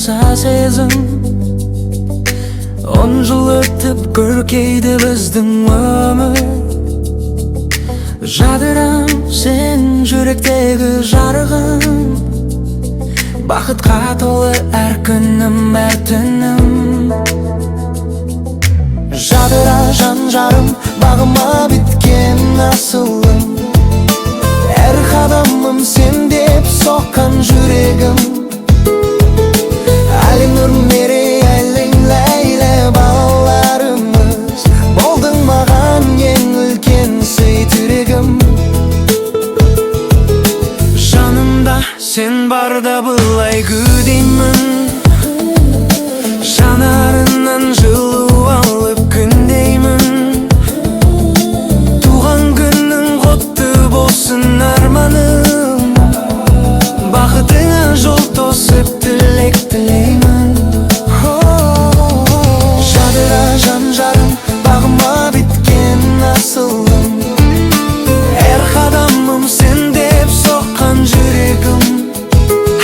болса сезім. 10 жыл өтіп көркейді біздің өмір. Жадырам сен жүректегі жарығым, бақытқа толы әр күнім, әр түнім. Жадыра жан жарым, бағыма біткен асылым. Әр қадамым сен деп соққан жүрегім. Әлем нұр мерей әлің ләйлі балаларымыз, болдың маған ең үлкен сый түрегім. Жанымда сен барда былай гүдеймін, жанарынан жылу алып күндеймін. Туған күнің құтты болсын арманым, бақытыңа жол тосып тілек тілеймін. Жадыра жан жарым, бағыма біткен асылым. Әр қадамым сен деп соққан жүрегім.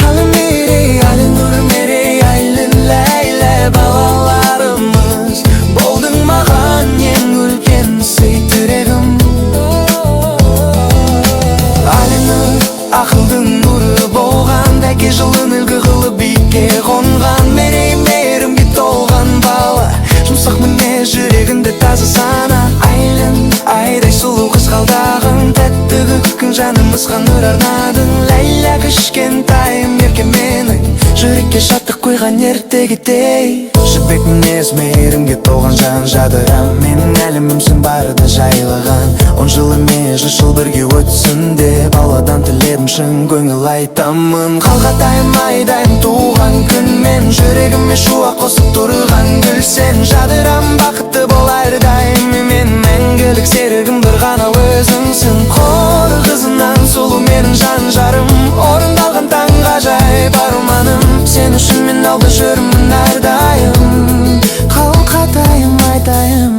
Әлі мерей, әлі нұр мерей, әлі ләйлі балаларымыз, болдың маған ең үлкен сый түрегім. Әлі нұр ақылдың нұры болған, дәке жылын үлгі қылып биікке қонған. Мерей мейірімге толған бала, жұмсақ мінез жүрегінде таза сана. Айлын айдай сұлу қызғалдағың, тәтті күлкің жанымызға нұр арнадың. Ләйла кішкентайым ерке менің, жүрекке шаттық қойған ертегідей. Жібек мінез мейірімге толған жан жадырам, менің әлемімсің барда жайлаған. 10 жыл емес 100 жыл бірге өтсін деп алладан тіледім, шын көңіл айтамын. Қалғатайым айдайым туған күнмен, жүрегіме шуақ қосып тұрған гүл сен. Жадырам бақытты бол әрдайым, мен мәңгілік серігім бір ғана өзіңсің. Қор қызынан сұлу менің жан жарым, орындалған таңғажайып арманым. Сен үшін мен алда жүрмін әрдайым, қалқатайым айтайым.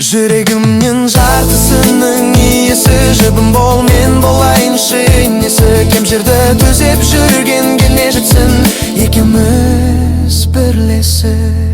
Жүрегімнен жартысының иесі, жібім бол мен болайыншы инесі. Кем жерді төзеп жүрген келме жетсін, екеуміз бірлесіп.